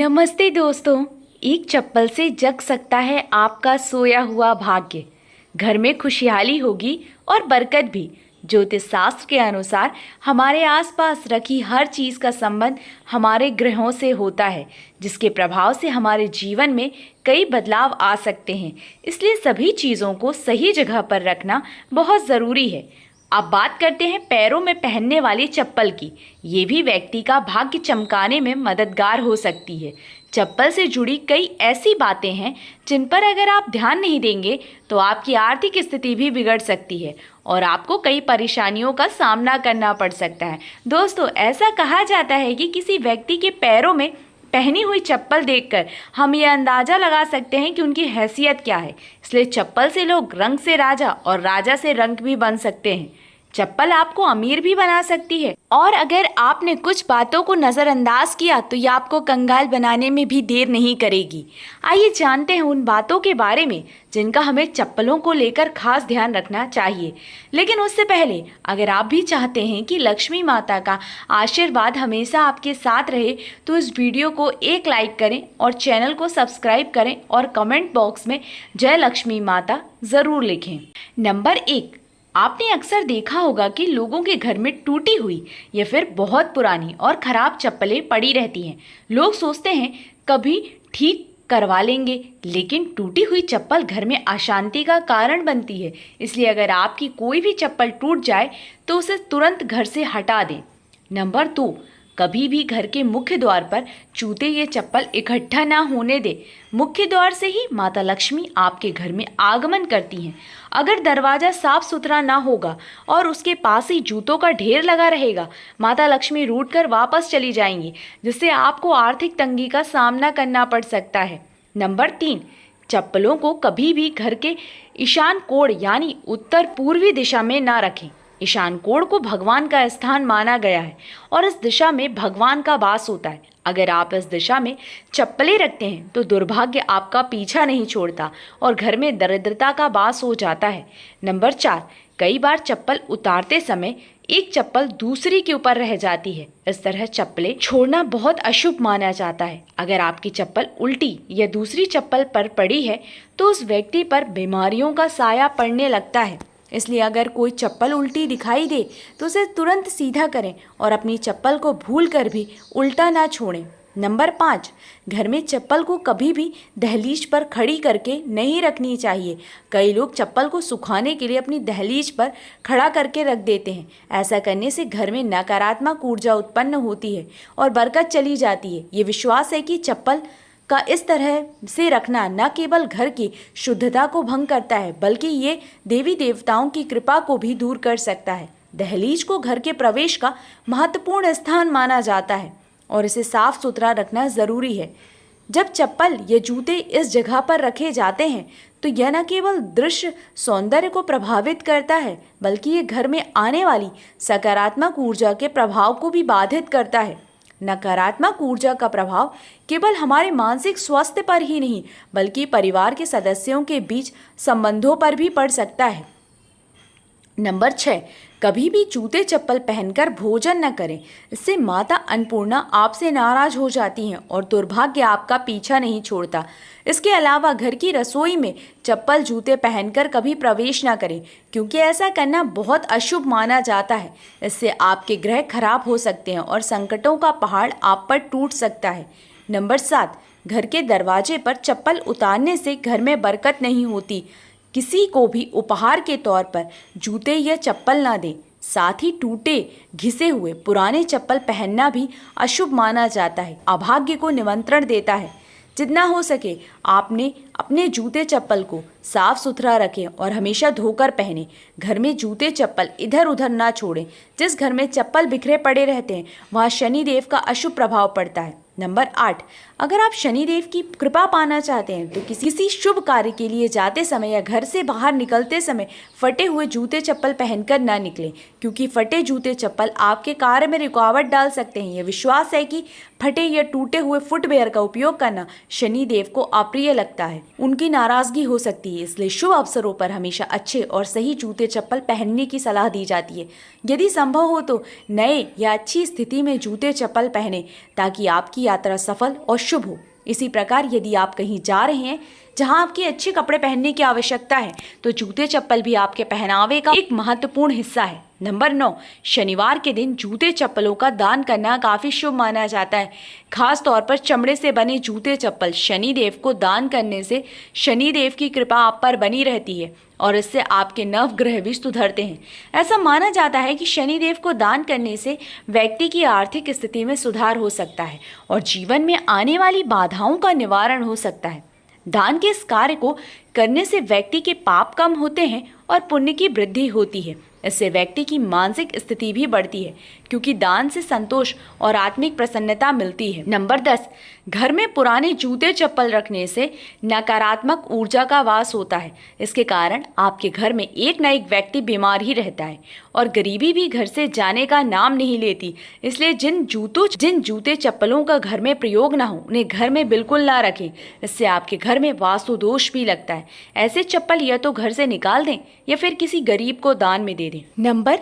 नमस्ते दोस्तों। एक चप्पल से जग सकता है आपका सोया हुआ भाग्य। घर में खुशहाली होगी और बरकत भी। ज्योतिष शास्त्र के अनुसार हमारे आसपास रखी हर चीज़ का संबंध हमारे ग्रहों से होता है, जिसके प्रभाव से हमारे जीवन में कई बदलाव आ सकते हैं। इसलिए सभी चीज़ों को सही जगह पर रखना बहुत ज़रूरी है। अब बात करते हैं पैरों में पहनने वाली चप्पल की। ये भी व्यक्ति का भाग्य चमकाने में मददगार हो सकती है। चप्पल से जुड़ी कई ऐसी बातें हैं जिन पर अगर आप ध्यान नहीं देंगे तो आपकी आर्थिक स्थिति भी बिगड़ सकती है और आपको कई परेशानियों का सामना करना पड़ सकता है। दोस्तों, ऐसा कहा जाता है कि किसी व्यक्ति के पैरों में पहनी हुई चप्पल देखकर हम ये अंदाज़ा लगा सकते हैं कि उनकी हैसियत क्या है। इसलिए चप्पल से लोग रंग से राजा और राजा से रंक भी बन सकते हैं। चप्पल आपको अमीर भी बना सकती है और अगर आपने कुछ बातों को नज़रअंदाज किया तो ये आपको कंगाल बनाने में भी देर नहीं करेगी। आइए जानते हैं उन बातों के बारे में जिनका हमें चप्पलों को लेकर खास ध्यान रखना चाहिए। लेकिन उससे पहले अगर आप भी चाहते हैं कि लक्ष्मी माता का आशीर्वाद हमेशा आपके साथ रहे तो इस वीडियो को एक लाइक करें और चैनल को सब्सक्राइब करें और कमेंट बॉक्स में जय लक्ष्मी माता ज़रूर लिखें। नंबर 1, आपने अक्सर देखा होगा कि लोगों के घर में टूटी हुई या फिर बहुत पुरानी और ख़राब चप्पलें पड़ी रहती हैं। लोग सोचते हैं कभी ठीक करवा लेंगे, लेकिन टूटी हुई चप्पल घर में अशांति का कारण बनती है। इसलिए अगर आपकी कोई भी चप्पल टूट जाए तो उसे तुरंत घर से हटा दें। नंबर 2, कभी भी घर के मुख्य द्वार पर जूते या चप्पल इकट्ठा ना होने दें। मुख्य द्वार से ही माता लक्ष्मी आपके घर में आगमन करती हैं। अगर दरवाज़ा साफ सुथरा ना होगा और उसके पास ही जूतों का ढेर लगा रहेगा, माता लक्ष्मी रूठ कर वापस चली जाएंगी, जिससे आपको आर्थिक तंगी का सामना करना पड़ सकता है। नंबर 3, चप्पलों को कभी भी घर के ईशान कोण यानी उत्तर पूर्वी दिशा में ना रखें। ईशान कोण को भगवान का स्थान माना गया है और इस दिशा में भगवान का वास होता है। अगर आप इस दिशा में चप्पलें रखते हैं तो दुर्भाग्य आपका पीछा नहीं छोड़ता और घर में दरिद्रता का वास हो जाता है। नंबर 4, कई बार चप्पल उतारते समय एक चप्पल दूसरी के ऊपर रह जाती है। इस तरह चप्पलें छोड़ना बहुत अशुभ माना जाता है। अगर आपकी चप्पल उल्टी या दूसरी चप्पल पर पड़ी है तो उस व्यक्ति पर बीमारियों का साया पड़ने लगता है। इसलिए अगर कोई चप्पल उल्टी दिखाई दे तो उसे तुरंत सीधा करें और अपनी चप्पल को भूलकर भी उल्टा ना छोड़ें। नंबर 5, घर में चप्पल को कभी भी दहलीज पर खड़ी करके नहीं रखनी चाहिए। कई लोग चप्पल को सुखाने के लिए अपनी दहलीज पर खड़ा करके रख देते हैं। ऐसा करने से घर में नकारात्मक ऊर्जा उत्पन्न होती है और बरकत चली जाती है। ये विश्वास है कि चप्पल का इस तरह से रखना न केवल घर की शुद्धता को भंग करता है, बल्कि ये देवी देवताओं की कृपा को भी दूर कर सकता है। दहलीज को घर के प्रवेश का महत्वपूर्ण स्थान माना जाता है और इसे साफ सुथरा रखना ज़रूरी है। जब चप्पल या जूते इस जगह पर रखे जाते हैं तो यह न केवल दृश्य सौंदर्य को प्रभावित करता है, बल्कि ये घर में आने वाली सकारात्मक ऊर्जा के प्रभाव को भी बाधित करता है। नकारात्मक ऊर्जा का प्रभाव केवल हमारे मानसिक स्वास्थ्य पर ही नहीं, बल्कि परिवार के सदस्यों के बीच संबंधों पर भी पड़ सकता है। नंबर 6, कभी भी जूते चप्पल पहनकर भोजन न करें। इससे माता अन्नपूर्णा आपसे नाराज हो जाती हैं और दुर्भाग्य आपका पीछा नहीं छोड़ता। इसके अलावा घर की रसोई में चप्पल जूते पहनकर कभी प्रवेश न करें, क्योंकि ऐसा करना बहुत अशुभ माना जाता है। इससे आपके ग्रह खराब हो सकते हैं और संकटों का पहाड़ आप पर टूट सकता है। नंबर 7, घर के दरवाजे पर चप्पल उतारने से घर में बरकत नहीं होती। किसी को भी उपहार के तौर पर जूते या चप्पल ना दें। साथ ही टूटे घिसे हुए पुराने चप्पल पहनना भी अशुभ माना जाता है, अभाग्य को निमंत्रण देता है। जितना हो सके आपने अपने जूते चप्पल को साफ सुथरा रखें और हमेशा धोकर पहनें। घर में जूते चप्पल इधर उधर ना छोड़ें। जिस घर में चप्पल बिखरे पड़े रहते हैं वहाँ शनिदेव का अशुभ प्रभाव पड़ता है। नंबर 8, अगर आप शनिदेव की कृपा पाना चाहते हैं तो किसी शुभ कार्य के लिए जाते समय या घर से बाहर निकलते समय फटे हुए जूते चप्पल पहनकर ना निकलें, क्योंकि फटे जूते चप्पल आपके कार्य में रुकावट डाल सकते हैं। यह विश्वास है कि फटे या टूटे हुए फुटवेयर का उपयोग करना शनि देव को अप्रिय लगता है। उनकी नाराजगी हो सकती है, इसलिए शुभ अवसरों पर हमेशा अच्छे और सही जूते चप्पल पहनने की सलाह दी जाती है। यदि संभव हो तो नए या अच्छी स्थिति में जूते चप्पल पहने ताकि आपकी यात्रा सफल और शुभ हो। इसी प्रकार यदि आप कहीं जा रहे हैं जहां आपके अच्छे कपड़े पहनने की आवश्यकता है तो जूते चप्पल भी आपके पहनावे का एक महत्वपूर्ण हिस्सा है। नंबर 9, शनिवार के दिन जूते चप्पलों का दान करना काफी शुभ माना जाता है। खास तौर पर चमड़े से बने जूते चप्पल शनि देव को दान करने से शनि देव की कृपा आप पर बनी रहती है और इससे आपके नवग्रह भी सुधरते हैं। ऐसा माना जाता है कि शनि देव को दान करने से व्यक्ति की आर्थिक स्थिति में सुधार हो सकता है और जीवन में आने वाली बाधाओं का निवारण हो सकता है। दान के इस कार्य को करने से व्यक्ति के पाप कम होते हैं और पुण्य की वृद्धि होती है। इससे व्यक्ति की मानसिक स्थिति भी बढ़ती है क्योंकि दान से संतोष और आत्मिक प्रसन्नता मिलती है। नंबर 10, घर में पुराने जूते चप्पल रखने से नकारात्मक ऊर्जा का वास होता है। इसके कारण आपके घर में एक न एक व्यक्ति बीमार ही रहता है और गरीबी भी घर से जाने का नाम नहीं लेती। इसलिए जिन जूते चप्पलों का घर में प्रयोग ना हो उन्हें घर में बिल्कुल ना रखें। इससे आपके घर में वास्तु दोष भी लगता है। ऐसे चप्पल या तो घर से निकाल दें या फिर किसी गरीब को दान में दे दें। नंबर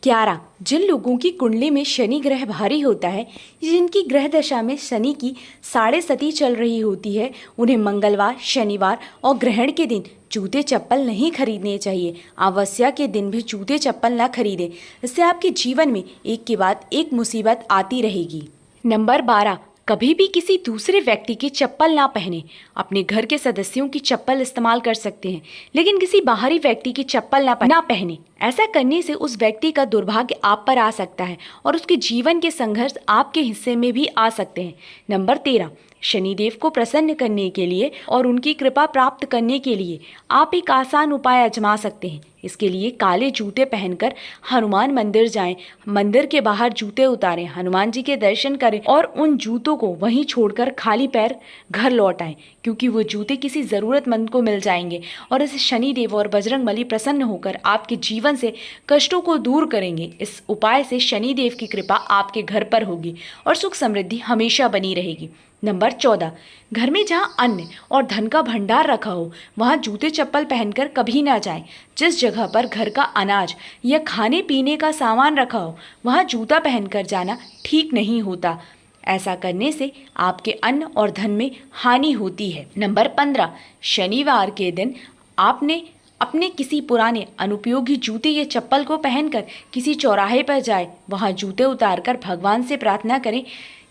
11, जिन लोगों की कुंडली में शनि ग्रह भारी होता है, जिनकी ग्रह दशा में शनि की साढ़े सती चल रही होती है, उन्हें मंगलवार, शनिवार और ग्रहण के दिन जूते चप्पल नहीं खरीदने चाहिए। अमावस्या के दिन भी जूते चप्पल ना खरीदें। इससे आपके जीवन में एक के बाद एक मुसीबत आती रहेगी। नंबर 12, कभी भी किसी दूसरे व्यक्ति की चप्पल ना पहने। अपने घर के सदस्यों की चप्पल इस्तेमाल कर सकते हैं लेकिन किसी बाहरी व्यक्ति की चप्पल ना पहने। ऐसा करने से उस व्यक्ति का दुर्भाग्य आप पर आ सकता है और उसके जीवन के संघर्ष आपके हिस्से में भी आ सकते हैं। नंबर 13, शनिदेव को प्रसन्न करने के लिए और उनकी कृपा प्राप्त करने के लिए आप एक आसान उपाय आजमा सकते हैं। इसके लिए काले जूते पहनकर हनुमान मंदिर जाएं, मंदिर के बाहर जूते उतारें, हनुमान जी के दर्शन करें और उन जूतों को वहीं छोड़कर खाली पैर घर लौट आएं, क्योंकि वो जूते किसी ज़रूरतमंद को मिल जाएंगे और इस शनिदेव और बजरंगबली प्रसन्न होकर आपके जीवन से कष्टों को दूर करेंगे। इस उपाय से शनिदेव की कृपा आपके घर पर होगी और सुख समृद्धि हमेशा बनी रहेगी। नंबर 14, घर में जहां अन्न और धन का भंडार रखा हो वहां जूते चप्पल पहनकर कभी ना जाएं। जिस जगह पर घर का अनाज या खाने पीने का सामान रखा हो वहां जूता पहनकर जाना ठीक नहीं होता। ऐसा करने से आपके अन्न और धन में हानि होती है। नंबर 15, शनिवार के दिन आपने अपने किसी पुराने अनुपयोगी जूते या चप्पल को पहनकर किसी चौराहे पर जाए, वहां जूते उतारकर भगवान से प्रार्थना करें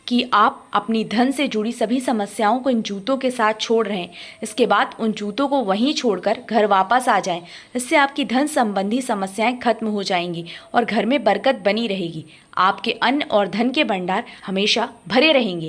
कि आप अपनी धन से जुड़ी सभी समस्याओं को इन जूतों के साथ छोड़ रहे हैं। इसके बाद उन जूतों को वहीं छोड़कर घर वापस आ जाएं। इससे आपकी धन संबंधी समस्याएं खत्म हो जाएंगी और घर में बरकत बनी रहेगी। आपके अन्न और धन के भंडार हमेशा भरे रहेंगे।